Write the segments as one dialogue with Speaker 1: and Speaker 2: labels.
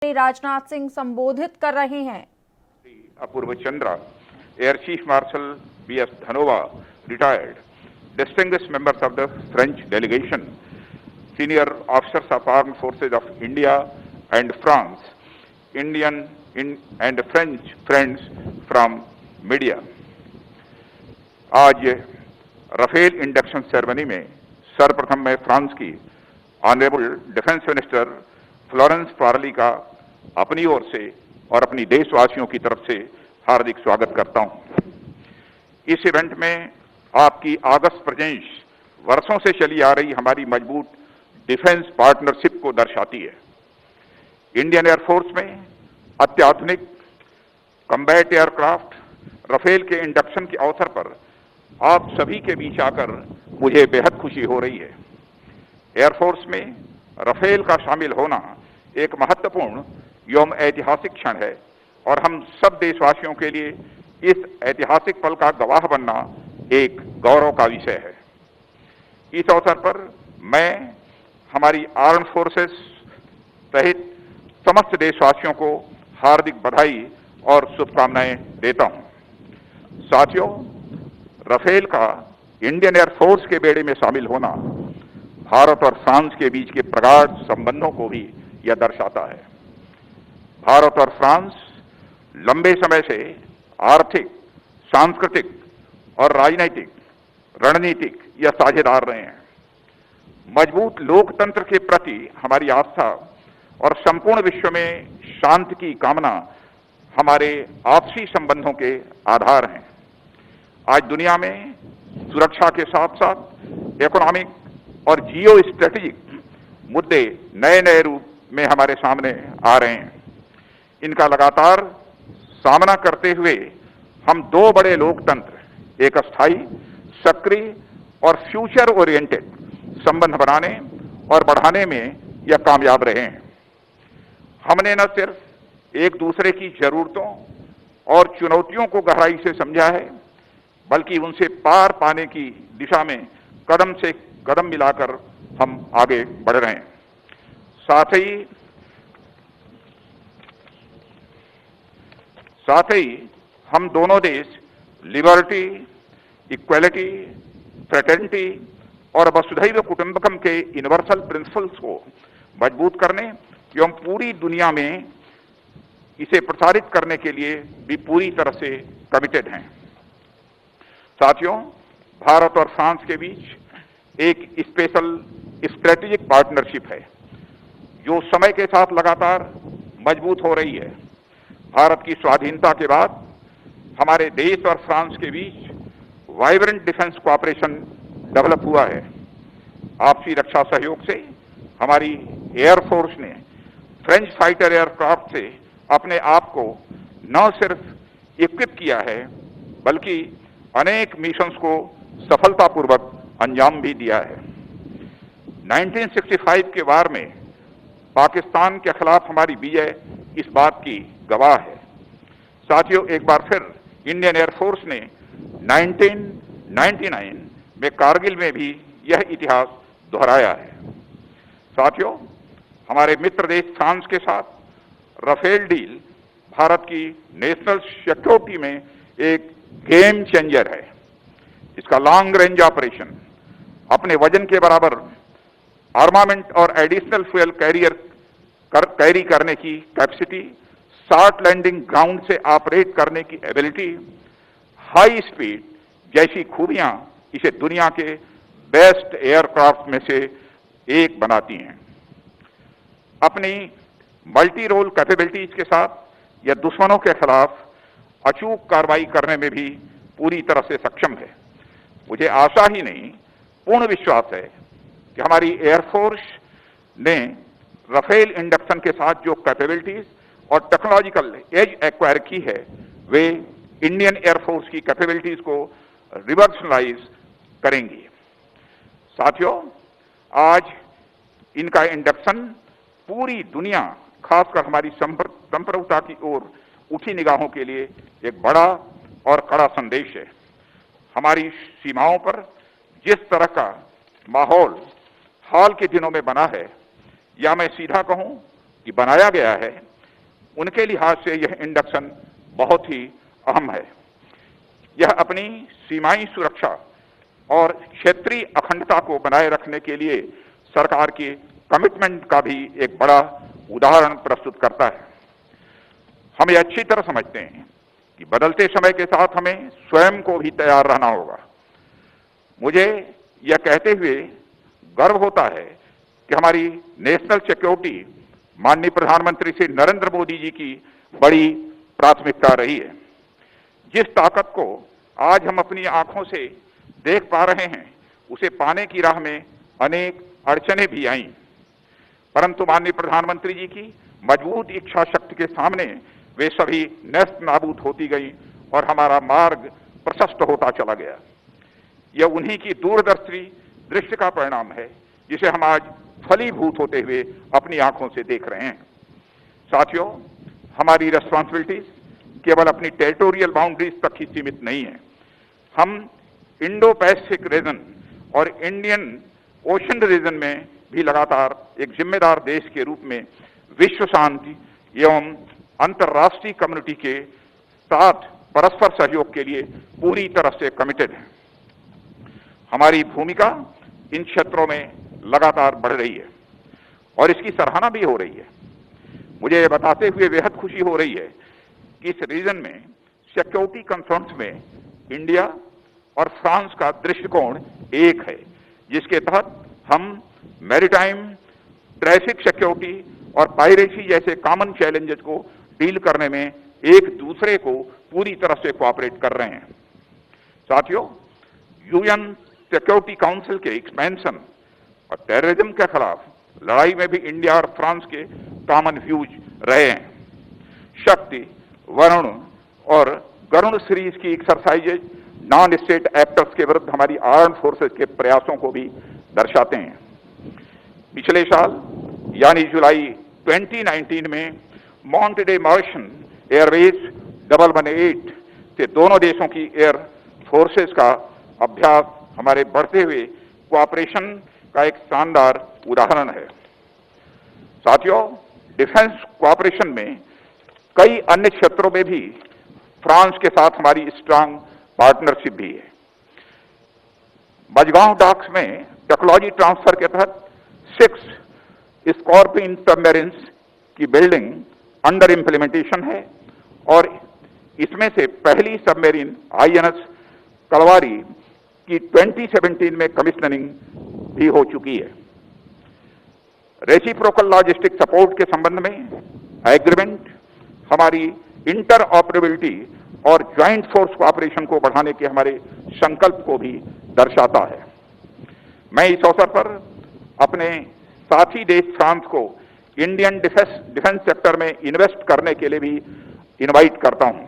Speaker 1: राजनाथ सिंह संबोधित कर रहे हैं।
Speaker 2: Apurva Chandra, air chief marshal B.S. Dhanoa, retired, distinguished members of the French delegation, senior officers of armed forces of India and France, Indian and French friends from media. आज Rafale induction ceremony में सर्वप्रथम मैं France की honourable defence minister Florence Parly का अपनी ओर से और अपनी देशवासियों की तरफ से हार्दिक स्वागत करता हूं। इस इवेंट में आपकी ऑगस्ट प्रेजेंस वर्षों से चली आ रही हमारी मजबूत डिफेंस पार्टनरशिप को दर्शाती है। इंडियन एयरफोर्स में अत्याधुनिक कॉम्बैट एयरक्राफ्ट राफेल के इंडक्शन के अवसर पर आप सभी के बीच आकर मुझे बेहद खुशी हो रही है। एयरफोर्स में राफेल का शामिल होना एक महत्वपूर्ण एवं ऐतिहासिक क्षण है और हम सब देशवासियों के लिए इस ऐतिहासिक पल का गवाह बनना एक गौरव का विषय है। इस अवसर पर मैं हमारी आर्म्ड फोर्सेस सहित समस्त देशवासियों को हार्दिक बधाई और शुभकामनाएं देता हूं। साथियों, राफेल का इंडियन एयरफोर्स के बेड़े में शामिल होना भारत और फ्रांस के बीच के प्रगाढ़ संबंधों को भी यह दर्शाता है। भारत और फ्रांस लंबे समय से आर्थिक, सांस्कृतिक और राजनीतिक रणनीतिक या साझेदार रहे हैं। मजबूत लोकतंत्र के प्रति हमारी आस्था और संपूर्ण विश्व में शांति की कामना हमारे आपसी संबंधों के आधार हैं। आज दुनिया में सुरक्षा के साथ साथ इकोनॉमिक और जियो स्ट्रेटेजिक मुद्दे नए नए रूप में हमारे सामने आ रहे हैं। इनका लगातार सामना करते हुए हम दो बड़े लोकतंत्र, एक अस्थायी, सक्रिय और फ्यूचर ओरिएंटेड संबंध बनाने और बढ़ाने में यह कामयाब रहे हैं। हमने न सिर्फ एक दूसरे की जरूरतों और चुनौतियों को गहराई से समझा है, बल्कि उनसे पार पाने की दिशा में कदम से कदम मिलाकर हम आगे बढ़ रहे हैं। साथ ही हम दोनों देश लिबर्टी, इक्वलिटी, फ्रेटर्निटी और वसुधैव कुटुंबकम के यूनिवर्सल प्रिंसिपल्स को मजबूत करने एवं पूरी दुनिया में इसे प्रसारित करने के लिए भी पूरी तरह से कमिटेड हैं। साथियों, भारत और फ्रांस के बीच एक स्पेशल स्ट्रेटेजिक पार्टनरशिप है जो समय के साथ लगातार मजबूत हो रही है। भारत की स्वाधीनता के बाद हमारे देश और फ्रांस के बीच वाइब्रेंट डिफेंस कोऑपरेशन डेवलप हुआ है। आपसी रक्षा सहयोग से हमारी एयरफोर्स ने फ्रेंच फाइटर एयरक्राफ्ट से अपने आप को न सिर्फ इक्विप किया है, बल्कि अनेक मिशंस को सफलतापूर्वक अंजाम भी दिया है। 1965 के वार में पाकिस्तान के खिलाफ हमारी विजय इस बात की गवाह है। साथियों, एक बार फिर इंडियन एयरफोर्स ने 1999 में कारगिल में भी यह इतिहास दोहराया है। साथियों, हमारे मित्र देश फ्रांस के साथ राफेल डील भारत की नेशनल सिक्योरिटी में एक गेम चेंजर है। इसका लॉन्ग रेंज ऑपरेशन, अपने वजन के बराबर आर्मामेंट और एडिशनल फ्यूल कैरी करने की कैपेसिटी, शॉर्ट लैंडिंग ग्राउंड से ऑपरेट करने की एबिलिटी, हाई स्पीड जैसी खूबियां इसे दुनिया के बेस्ट एयरक्राफ्ट में से एक बनाती हैं। अपनी मल्टी रोल कैपेबिलिटीज के साथ यह दुश्मनों के खिलाफ अचूक कार्रवाई करने में भी पूरी तरह से सक्षम है। मुझे आशा ही नहीं, पूर्ण विश्वास है कि हमारी एयरफोर्स ने राफेल इंडक्शन के साथ जो कैपेबिलिटीज और टेक्नोलॉजिकल एज एक्वायर की है, वे इंडियन एयरफोर्स की कैपेबिलिटीज को रिवर्सलाइज करेंगी। साथियों, आज इनका इंडक्शन पूरी दुनिया, खासकर हमारी संप्रभुता की ओर उठी निगाहों के लिए एक बड़ा और कड़ा संदेश है। हमारी सीमाओं पर जिस तरह का माहौल हाल के दिनों में बना है, या मैं सीधा कहूं कि बनाया गया है, उनके लिहाज से यह इंडक्शन बहुत ही अहम है। यह अपनी सीमाई सुरक्षा और क्षेत्रीय अखंडता को बनाए रखने के लिए सरकार के कमिटमेंट का भी एक बड़ा उदाहरण प्रस्तुत करता है। हम ये अच्छी तरह समझते हैं कि बदलते समय के साथ हमें स्वयं को भी तैयार रहना होगा। मुझे यह कहते हुए गर्व होता है कि हमारी नेशनल सिक्योरिटी माननीय प्रधानमंत्री श्री नरेंद्र मोदी जी की बड़ी प्राथमिकता रही है। जिस ताकत को आज हम अपनी आंखों से देख पा रहे हैं, उसे पाने की राह में अनेक अड़चनें भी आईं, परंतु माननीय प्रधानमंत्री जी की मजबूत इच्छा शक्ति के सामने वे सभी नष्ट नाबूद होती गई और हमारा मार्ग प्रशस्त होता चला गया। यह उन्हीं की दूरदर्शी दृष्टि का परिणाम है, जिसे हम आज फलीभूत होते हुए अपनी आंखों से देख रहे हैं। साथियों, हमारी रिस्पॉन्सिबिलिटीज केवल अपनी टेरिटोरियल बाउंड्रीज तक ही सीमित नहीं है। हम इंडो पैसिफिक रीजन और इंडियन ओशन रीजन में भी लगातार एक जिम्मेदार देश के रूप में विश्व शांति एवं अंतर्राष्ट्रीय कम्युनिटी के साथ परस्पर सहयोग के लिए पूरी तरह से कमिटेड है। हमारी भूमिका इन क्षेत्रों में लगातार बढ़ रही है और इसकी सराहना भी हो रही है। मुझे ये बताते हुए बेहद खुशी हो रही है कि इस रीजन में सिक्योरिटी कंसर्न्स में इंडिया और फ्रांस का दृष्टिकोण एक है, जिसके तहत हम मैरीटाइम, ट्रैफिक सिक्योरिटी और पायरेसी जैसे कॉमन चैलेंजेस को डील करने में एक दूसरे को पूरी तरह से कोऑपरेट कर रहे हैं। साथियों, यूएन सिक्योरिटी काउंसिल के एक्सपेंशन और टेररिज्म के खिलाफ लड़ाई में भी इंडिया और फ्रांस के कॉमन व्यूज रहे हैं। शक्ति, वरुण और गरुण सीरीज की एक्सरसाइजेज नॉन स्टेट एक्टर्स के विरुद्ध हमारी आर्म्ड फोर्सेस के प्रयासों को भी दर्शाते हैं। पिछले साल यानी जुलाई 2019 में मॉन्टे मॉरिशन एयरवेज 118 से दोनों देशों की एयर फोर्सेस का अभ्यास हमारे बढ़ते हुए कोऑपरेशन का एक शानदार उदाहरण है। साथियों, डिफेंस कोऑपरेशन में कई अन्य क्षेत्रों में भी फ्रांस के साथ हमारी स्ट्रांग पार्टनरशिप भी है। बजगांव डॉक्स में टेक्नोलॉजी ट्रांसफर के तहत 6 स्कॉर्पियन सबमरीन्स की बिल्डिंग अंडर इंप्लीमेंटेशन है और इसमें से पहली सबमरीन आईएनएस कलवारी की 2017 में कमिश्नरिंग भी हो चुकी है। रेसिप्रोकल लॉजिस्टिक सपोर्ट के संबंध में एग्रीमेंट हमारी इंटर ऑपरेबिलिटी और ज्वाइंट फोर्स कोऑपरेशन को बढ़ाने के हमारे संकल्प को भी दर्शाता है। मैं इस अवसर पर अपने साथी देश फ्रांस को इंडियन डिफेंस सेक्टर में इन्वेस्ट करने के लिए भी इनवाइट करता हूं।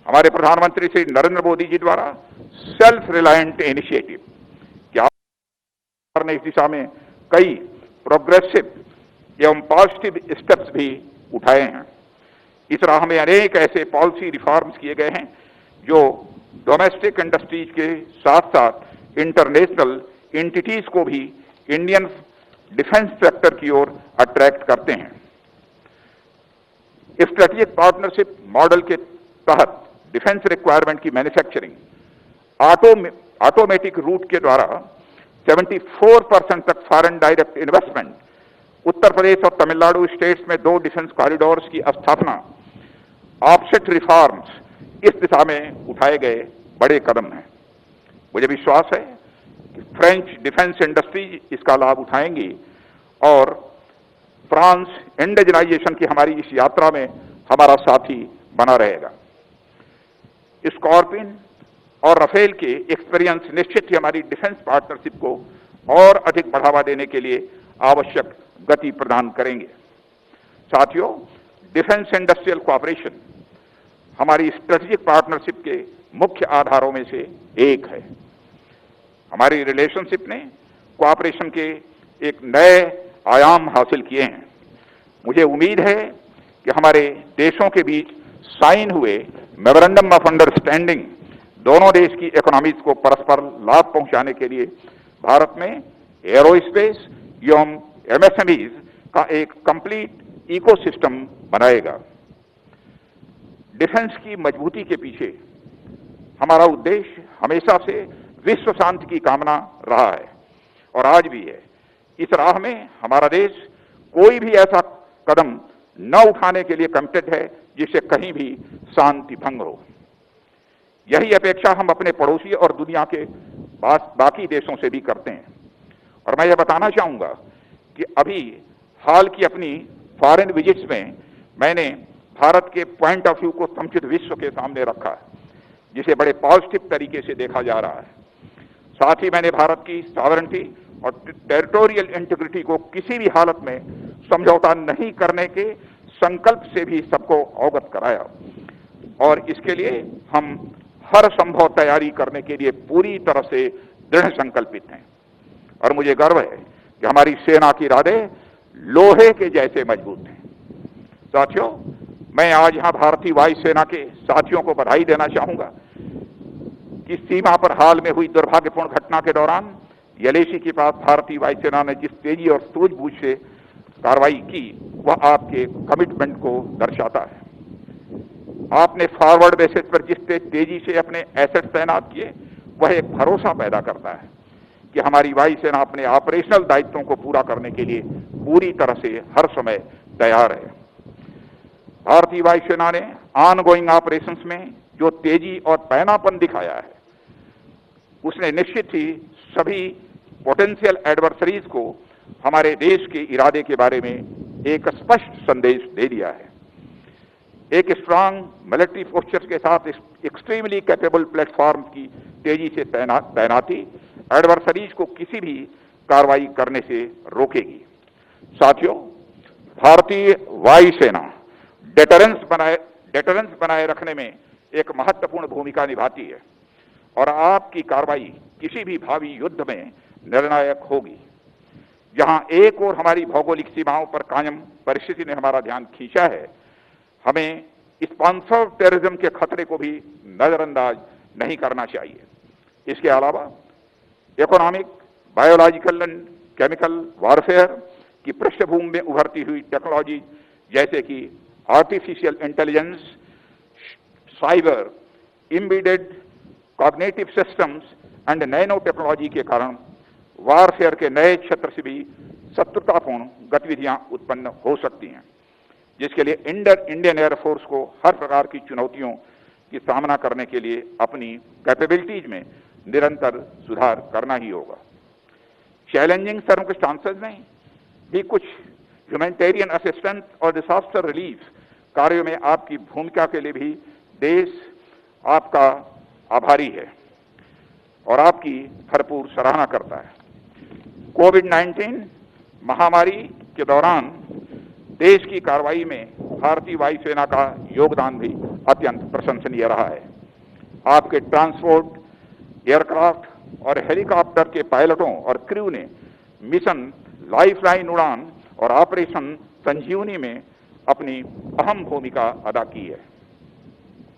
Speaker 2: हमारे प्रधानमंत्री श्री नरेंद्र मोदी जी द्वारा सेल्फ रिलायंट इनिशिएटिव क्या इस दिशा में कई प्रोग्रेसिव एवं पॉजिटिव स्टेप्स भी उठाए हैं। इस राह में अनेक ऐसे पॉलिसी रिफॉर्म्स किए गए हैं जो डोमेस्टिक इंडस्ट्रीज के साथ साथ इंटरनेशनल एंटिटीज को भी इंडियन डिफेंस सेक्टर की ओर अट्रैक्ट करते हैं। स्ट्रेटेजिक पार्टनरशिप मॉडल के तहत डिफेंस रिक्वायरमेंट की मैन्युफैक्चरिंग ऑटोमेटिक रूट के द्वारा 74% तक foreign direct investment, Uttar Pradesh और तमिलनाडु स्टेट्स में 2 डिफेंस कॉरिडोर्स की स्थापना, ऑफसेट रिफॉर्म्स इस दिशा में उठाए गए बड़े कदम हैं। मुझे विश्वास है कि फ्रेंच डिफेंस इंडस्ट्री इसका लाभ उठाएंगी और फ्रांस इंडिजिनाइजेशन की हमारी इस यात्रा में हमारा साथी बना रहेगा। स्कॉर्पियन और राफेल के एक्सपीरियंस निश्चित ही हमारी डिफेंस पार्टनरशिप को और अधिक बढ़ावा देने के लिए आवश्यक गति प्रदान करेंगे। साथियों, डिफेंस इंडस्ट्रियल कोऑपरेशन हमारी स्ट्रेटेजिक पार्टनरशिप के मुख्य आधारों में से एक है। हमारी रिलेशनशिप ने कोऑपरेशन के एक नए आयाम हासिल किए हैं। मुझे उम्मीद है कि हमारे देशों के बीच साइन हुए मेमोरेंडम ऑफ अंडरस्टैंडिंग दोनों देश की इकोनॉमीज को परस्पर लाभ पहुंचाने के लिए भारत में एरोस्पेस एवं एमएसएमईज का एक कंप्लीट इकोसिस्टम बनाएगा। डिफेंस की मजबूती के पीछे हमारा उद्देश्य हमेशा से विश्व शांति की कामना रहा है और आज भी है। इस राह में हमारा देश कोई भी ऐसा कदम न उठाने के लिए कमिटेड है जिससे कहीं भी शांति भंग हो। यही अपेक्षा हम अपने पड़ोसी और दुनिया के बाकी देशों से भी करते हैं। और मैं यह बताना चाहूंगा कि अभी हाल की अपनी फॉरेन विजिट्स में मैंने भारत के पॉइंट ऑफ व्यू को समुचित विश्व के सामने रखा है, जिसे बड़े पॉजिटिव तरीके से देखा जा रहा है। साथ ही मैंने भारत की सॉवरेनिटी और टेरिटोरियल इंटीग्रिटी को किसी भी हालत में समझौता नहीं करने के संकल्प से भी सबको अवगत कराया और इसके लिए हम हर संभव तैयारी करने के लिए पूरी तरह से दृढ़ संकल्पित हैं। और मुझे गर्व है कि हमारी सेना की इरादे लोहे के जैसे मजबूत हैं। साथियों, मैं आज यहां भारतीय वायुसेना के साथियों को बधाई देना चाहूंगा कि सीमा पर हाल में हुई दुर्भाग्यपूर्ण घटना के दौरान यलेशी के पास भारतीय वायुसेना ने जिस तेजी और सूझबूझ से कार्रवाई की वह आपके कमिटमेंट को दर्शाता है। आपने फॉरवर्ड बेसिस पर जिस तेजी से अपने एसेट तैनात किए वह एक भरोसा पैदा करता है कि हमारी वायुसेना अपने ऑपरेशनल दायित्वों को पूरा करने के लिए पूरी तरह से हर समय तैयार है। भारतीय वायुसेना ने ऑनगोइंग ऑपरेशंस में जो तेजी और पैनापन दिखाया है उसने निश्चित ही सभी पोटेंशियल एडवर्सरीज को हमारे देश के इरादे के बारे में एक स्पष्ट संदेश दे दिया है। एक स्ट्रांग मिलिट्री पोस्चर के साथ एक्सट्रीमली कैपेबल प्लेटफॉर्म की तेजी से तैनाती एडवर्सरीज को किसी भी कार्रवाई करने से रोकेगी। साथियों, भारतीय वायुसेना डेटरेंस बनाए रखने में एक महत्वपूर्ण भूमिका निभाती है और आपकी कार्रवाई किसी भी भावी युद्ध में निर्णायक होगी। जहां एक और हमारी भौगोलिक सीमाओं पर कायम परिस्थिति ने हमारा ध्यान खींचा है, हमें स्पॉन्सर्ड टेररिज्म के खतरे को भी नजरअंदाज नहीं करना चाहिए। इसके अलावा economic, biological and chemical warfare की पृष्ठभूमि में उभरती हुई टेक्नोलॉजी जैसे कि artificial intelligence, cyber, embedded cognitive systems and nano technology के कारण वारफेयर के नए क्षेत्र से भी शत्रुतापूर्ण गतिविधियां उत्पन्न हो सकती हैं, जिसके लिए इंडियन एयरफोर्स को हर प्रकार की चुनौतियों की सामना करने के लिए अपनी कैपेबिलिटीज में निरंतर सुधार करना ही होगा। चैलेंजिंग सर्कमस्टांसेस में भी कुछ ह्यूमैनिटेरियन असिस्टेंस और डिजास्टर रिलीफ कार्यों में आपकी भूमिका के लिए भी देश आपका आभारी है और आपकी भरपूर सराहना करता है। कोविड-19 महामारी के दौरान देश की कार्रवाई में भारतीय वायुसेना का योगदान भी अत्यंत प्रशंसनीय रहा है। आपके ट्रांसपोर्ट, एयरक्राफ्ट और हेलीकॉप्टर के पायलटों और क्रू ने मिशन लाइफलाइन उड़ान और ऑपरेशन संजीवनी में अपनी अहम भूमिका अदा की है।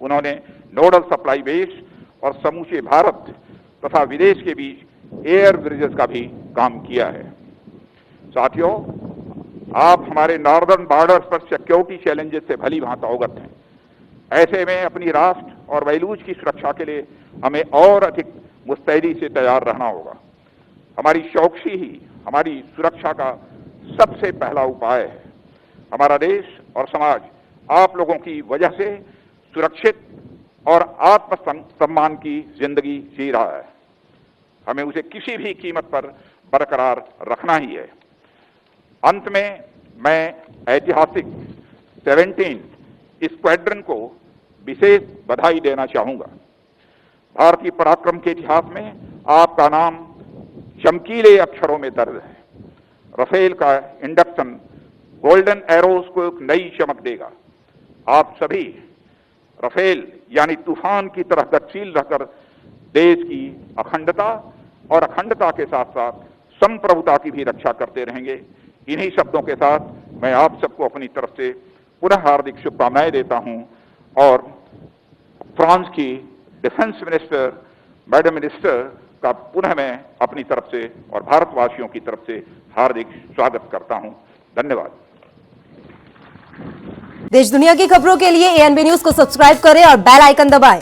Speaker 2: उन्होंने नोडल सप्लाई बेस और समूचे भारत तथा विदेश के बीच एयर ब्रिजेस का भी काम किया है। साथियों, आप हमारे नॉर्दर्न बॉर्डर्स पर सिक्योरिटी चैलेंजेस से भली भांति अवगत हैं। ऐसे में अपनी राष्ट्र और वैलूज की सुरक्षा के लिए हमें और अधिक मुस्तैदी से तैयार रहना होगा। हमारी चौकसी ही हमारी सुरक्षा का सबसे पहला उपाय है। हमारा देश और समाज आप लोगों की वजह से सुरक्षित और आत्मसम्मान की जिंदगी जी रहा है। हमें उसे किसी भी कीमत पर बरकरार रखना ही है। अंत में मैं ऐतिहासिक 17 स्क्वाड्रन को विशेष बधाई देना चाहूंगा। भारतीय पराक्रम के इतिहास में आपका नाम चमकीले अक्षरों में दर्ज है। राफेल का इंडक्शन गोल्डन एरोस को एक नई चमक देगा। आप सभी राफेल यानी तूफान की तरह गतिशील रहकर देश की अखंडता और अखंडता के साथ साथ संप्रभुता की भी रक्षा करते रहेंगे। इन्हीं शब्दों के साथ मैं आप सबको अपनी तरफ से पुनः हार्दिक शुभकामनाएं देता हूं और फ्रांस की डिफेंस मिनिस्टर मैडम मिनिस्टर का पुनः मैं अपनी तरफ से और भारतवासियों की तरफ से हार्दिक स्वागत करता हूं। धन्यवाद।
Speaker 3: देश दुनिया की खबरों के लिए एएनबी न्यूज को सब्सक्राइब करें और बेल आइकन दबाएं।